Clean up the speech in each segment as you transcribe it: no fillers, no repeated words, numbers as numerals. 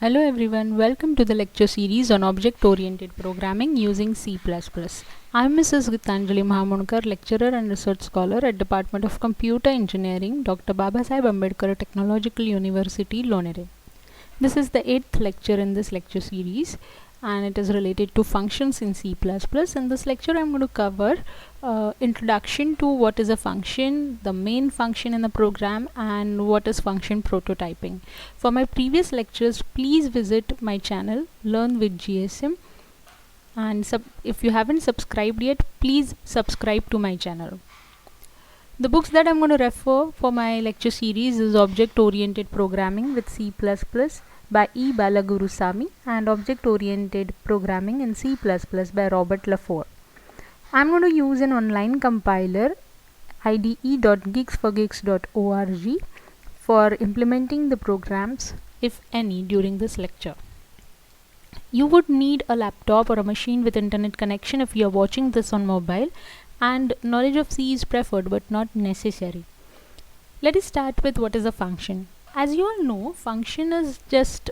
Hello everyone, welcome to the lecture series on object-oriented programming using C++. I am Mrs. Gitanjali Mahamunkar, lecturer and research scholar at Department of Computer Engineering, Dr. Babasaheb Ambedkar Technological University, Lonere. This is the 8th lecture in this lecture series and it is related to functions in C++. In this lecture I am going to cover introduction to what is a function, the main function in the program, and what is function prototyping. For my previous lectures, please visit my channel Learn with GSM, and if you haven't subscribed yet, please subscribe to my channel. The books that I'm going to refer for my lecture series is Object Oriented Programming with C++ by E. Balagurusamy and Object Oriented Programming in C++ by Robert Laforgue. I'm going to use an online compiler ide.geeks4geeks.org for implementing the programs, if any, during this lecture. You would need a laptop or a machine with internet connection if you are watching this on mobile, and knowledge of C is preferred but not necessary. Let us start with what is a function. As you all know, function is just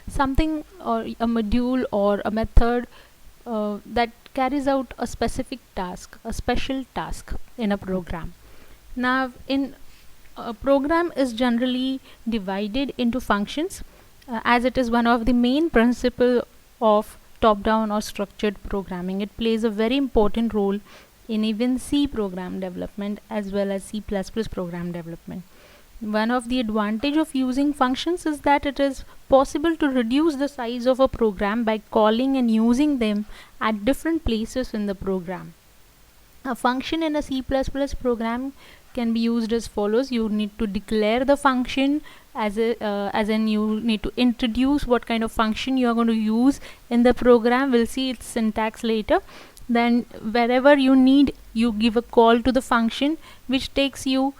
something or a module or a method that carries out a specific task, a special task in a program. Now, in a program is generally divided into functions as it is one of the main principles of top-down or structured programming. It plays a very important role in even C program development as well as C++ program development. One of the advantage of using functions is that it is possible to reduce the size of a program by calling and using them at different places in the program. A function in a C++ program can be used as follows. You need to declare the function as in you need to introduce what kind of function you are going to use in the program. We'll see its syntax later. Then wherever you need, you give a call to the function which takes you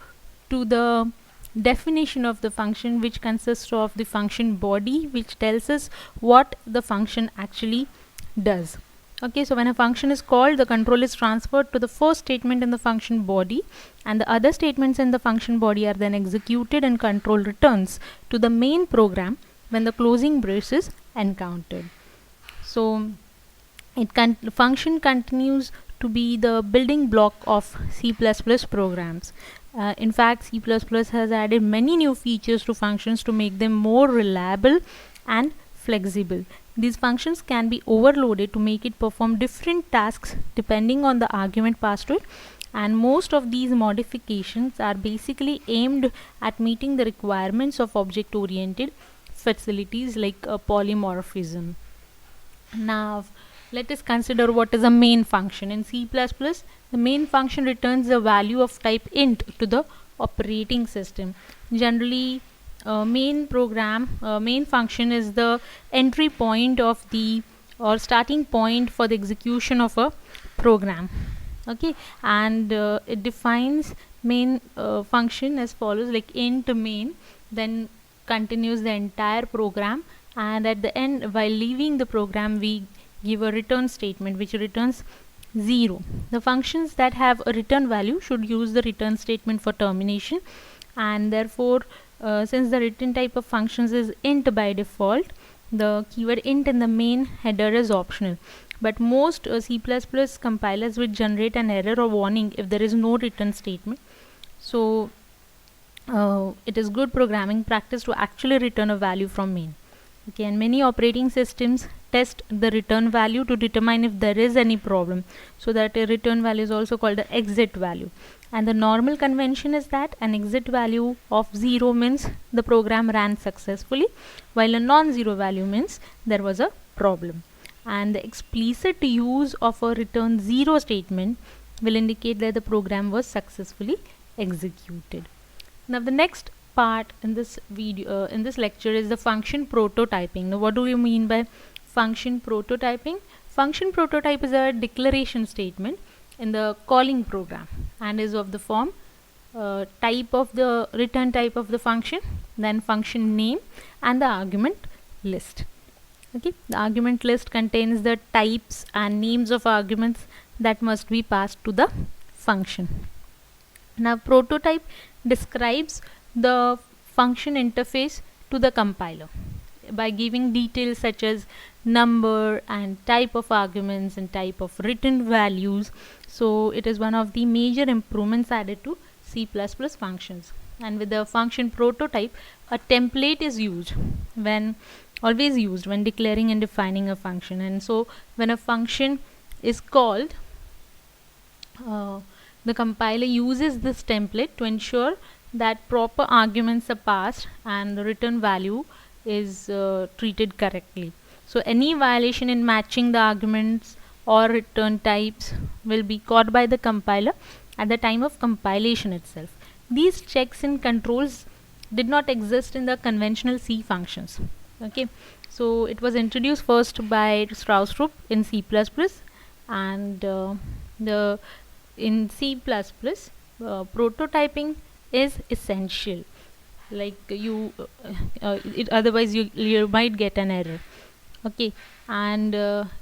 to the definition of the function, which consists of the function body, which tells us what the function actually does. Okay, so when a function is called, the control is transferred to the first statement in the function body, and the other statements in the function body are then executed, and control returns to the main program when the closing brace is encountered. So function continues to be the building block of C++ programs. In fact, C++ has added many new features to functions to make them more reliable and flexible. These functions can be overloaded to make it perform different tasks depending on the argument passed to it, and most of these modifications are basically aimed at meeting the requirements of object-oriented facilities like polymorphism. Now, let us consider what is a main function. In C++, the main function returns the value of type int to the operating system. Generally, main function is the entry point of the or starting point for the execution of a program. Okay, and it defines main function as follows, like int main, then continues the entire program, and at the end, while leaving the program, we give a return statement which returns 0. The functions that have a return value should use the return statement for termination, and therefore since the return type of functions is int by default, the keyword int in the main header is optional. But most C++ compilers will generate an error or warning if there is no return statement. So it is good programming practice to actually return a value from main. Okay, and many operating systems test the return value to determine if there is any problem, so that a return value is also called the exit value, and the normal convention is that an exit value of 0 means the program ran successfully, while a non-zero value means there was a problem, and the explicit use of a return 0 statement will indicate that the program was successfully executed. Now the next part in this video in this lecture is the function prototyping. Now what do you mean by function prototyping? Function prototype is a declaration statement in the calling program and is of the form type of the return type of the function, then function name and the argument list. Okay, the argument list contains the types and names of arguments that must be passed to the function. Now prototype describes the function interface to the compiler. by giving details such as number and type of arguments and type of written values. So it is one of the major improvements added to C++ functions. And with the function prototype, a template is used when always used when declaring and defining a function. And so when a function is called, the compiler uses this template to ensure that proper arguments are passed and the return value is treated correctly. So any violation in matching the arguments or return types will be caught by the compiler at the time of compilation itself. These checks and controls did not exist in the conventional C functions. Okay, so it was introduced first by Stroustrup in C++, and the in C++, prototyping is essential. Like otherwise you might get an error. Okay, and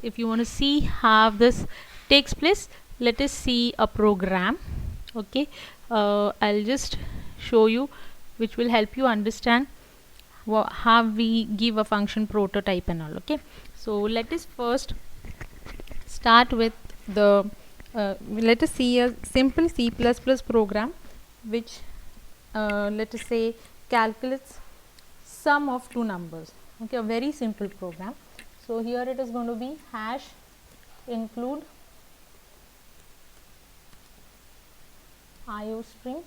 if you want to see how this takes place, let us see a program. Okay, I'll just show you, which will help you understand how we give a function prototype and all. Okay, so let us first start with the let us see a simple C++ program which let us say calculates sum of two numbers. Okay, a very simple program. So here it is going to be hash include iostring.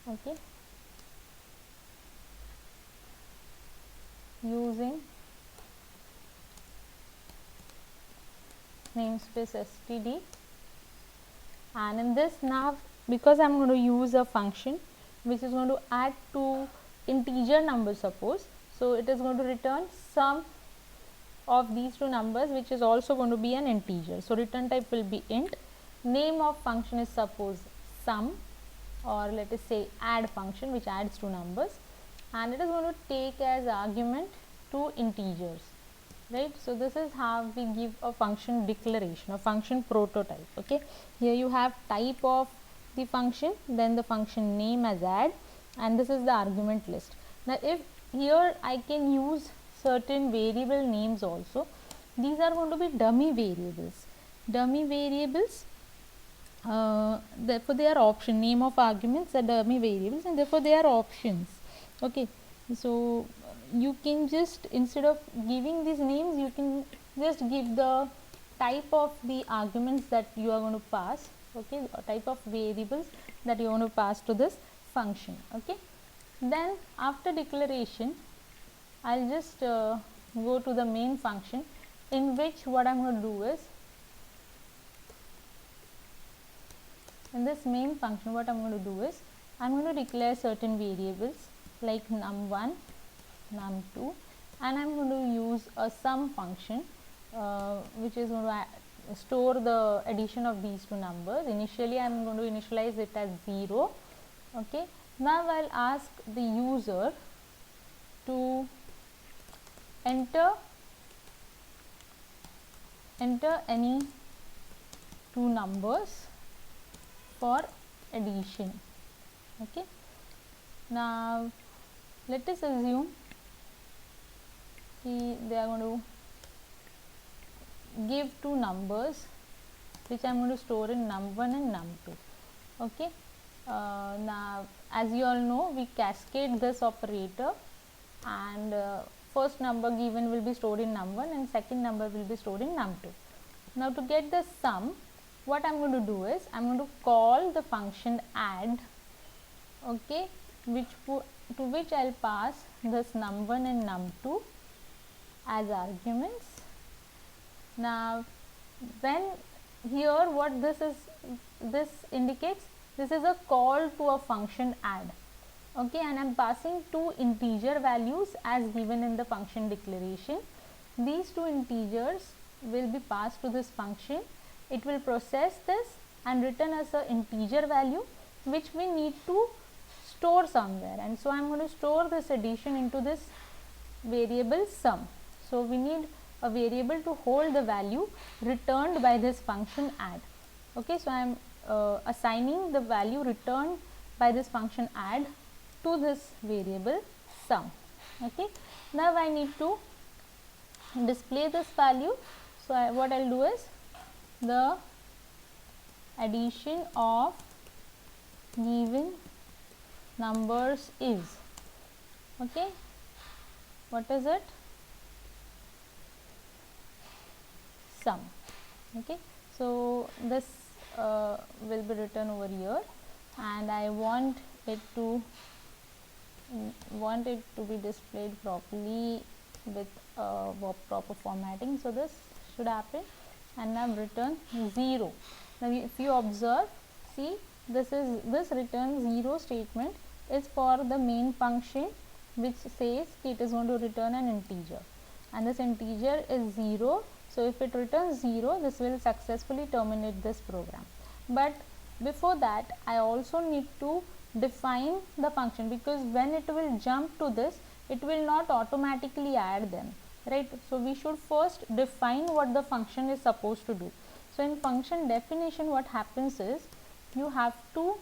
Okay, using namespace std, and in this now, because I'm going to use a function which is going to add two integer numbers, suppose, so it is going to return sum of these two numbers, which is also going to be an integer. So return type will be int. Name of function is suppose sum, or let us say add function, which adds two numbers, and it is going to take as argument two integers, right? So this is how we give a function declaration, a function prototype. Okay, here you have type of the function, then the function name as add, and this is the argument list. Now if here I can use certain variable names also, these are going to be dummy variables. Therefore they are option, name of arguments are dummy variables, and therefore they are options. Okay, so you can just, instead of giving these names, you can just give the type of the arguments that you are going to pass. Okay, type of variables that you want to pass to this function. Okay, then after declaration, I'll just go to the main function, in which what I'm going to do is, in this main function what I'm going to do is, I'm going to declare certain variables like num1, num2, and I'm going to use a sum function which is going to store the addition of these two numbers. Initially I'm going to initialize it as 0. Okay, now I'll ask the user to enter any two numbers for addition. Okay, now let us assume they are going to give two numbers which I am going to store in num1 and num2. Okay, now as you all know, we cascade this operator, and first number given will be stored in num1 and second number will be stored in num2. Now to get the sum, what I am going to do is, I am going to call the function add. Okay, to which I will pass this num1 and num2 as arguments. Now when here what this indicates, this is a call to a function add. Okay, and I am passing two integer values as given in the function declaration. These two integers will be passed to this function. It will process this and return us an integer value which we need to store somewhere, and so I am going to store this addition into this variable sum. So we need a variable to hold the value returned by this function add. Okay, so I am assigning the value returned by this function add to this variable sum. Okay, now I need to display this value. So what I'll do is the addition of given numbers is, okay, what is it, sum. Okay, so this will be written over here, and I want it to be displayed properly with proper formatting. So this should happen, and now return 0. Now if you observe, see, this return 0 statement is for the main function, which says it is going to return an integer, and this integer is 0. So if it returns 0, this will successfully terminate this program. But before that, I also need to define the function, because when it will jump to this, it will not automatically add them, right? So we should first define what the function is supposed to do. So in function definition, what happens is you have to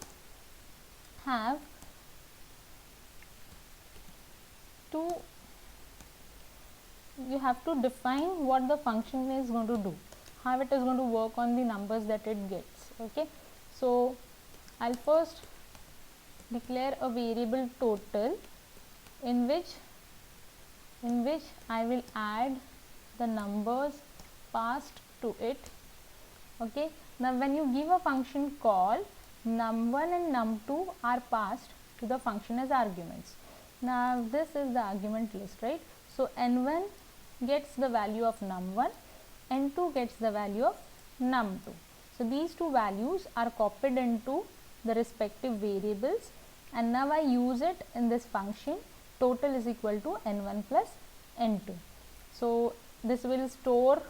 define what the function is going to do, how it is going to work on the numbers that it gets. Okay, so I'll first declare a variable total in which I will add the numbers passed to it. Okay, now when you give a function call, num1 and num2 are passed to the function as arguments. Now this is the argument list, right? So n1 gets the value of num1, n2 gets the value of num2. So these two values are copied into the respective variables, and now I use it in this function total is equal to n1 plus n2. So this will store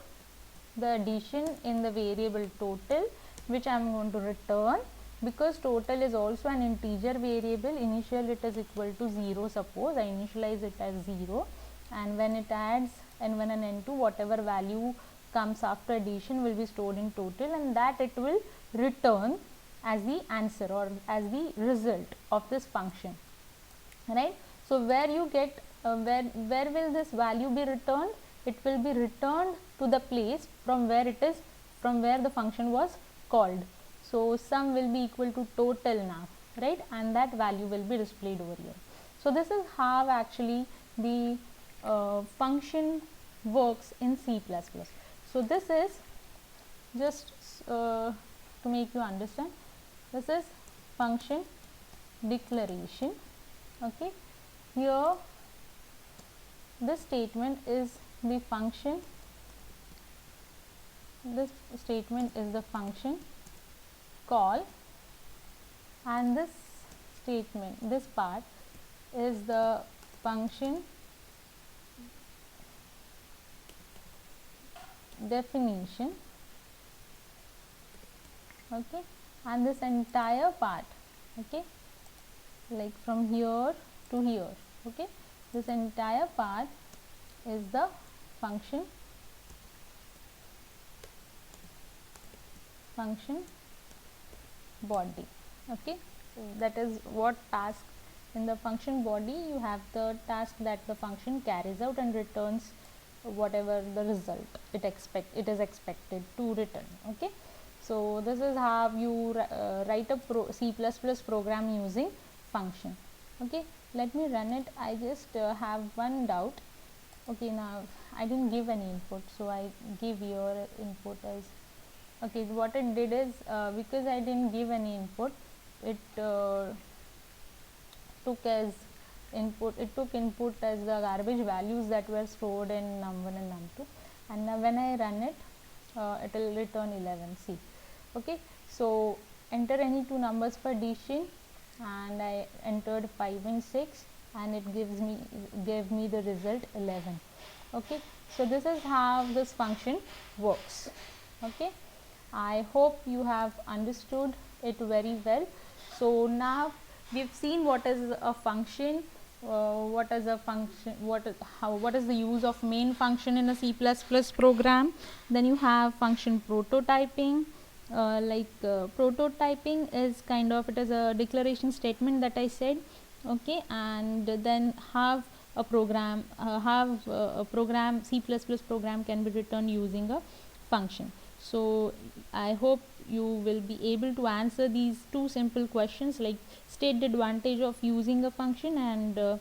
the addition in the variable total, which I am going to return, because total is also an integer variable. Initial it is equal to 0, suppose I initialize it as 0, and when it adds n1 and n2, whatever value comes after addition will be stored in total, and that it will return as the answer or as the result of this function, right? So where you get where will this value be returned? It will be returned to the place from where the function was called. So sum will be equal to total now, right? And that value will be displayed over here. So this is how actually the function works in C++. So this is just to make you understand, this is function declaration. Okay, here this statement is the function, this statement is the function call, and this statement, this part is the function definition. Okay, and this entire part, okay, like from here to here, okay, this entire part is the function body. Okay, that is what task in the function body you have, the task that the function carries out and returns whatever the result it is expected to return. Okay, so this is how you write a C++ program using function. Okay, let me run it. I just have one doubt. Okay, now I didn't give any input, so I give your input as, okay, what it did is because I didn't give any input, it took input as the garbage values that were stored in num1 and num2, and now when I run it, it will return 11. See, okay, so enter any two numbers for addition, and I entered 5 and 6, and it gave me the result 11. Okay, so this is how this function works. Okay, I hope you have understood it very well. So now we've seen what is a function, what is the use of main function in a C++ program. Then you have function prototyping. Prototyping is kind of, it is a declaration statement that I said. Okay, and then have a program a program C++ program can be written using a function. So I hope you will be able to answer these two simple questions, like state the advantage of using a function and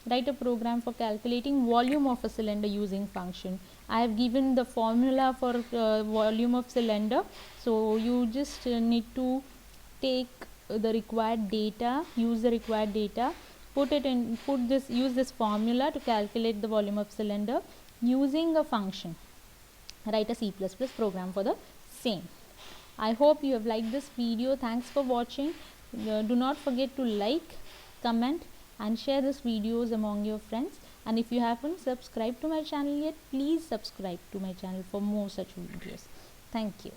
write a program for calculating volume of a cylinder using function. I have given the formula for volume of cylinder, so you just need to take the required data, use the required data, use this formula to calculate the volume of cylinder using a function. Write a C++ program for the same. I hope you have liked this video. Thanks for watching. Do not forget to like, comment and share this videos among your friends. And if you haven't subscribed to my channel yet, please subscribe to my channel for more such videos. Thank you.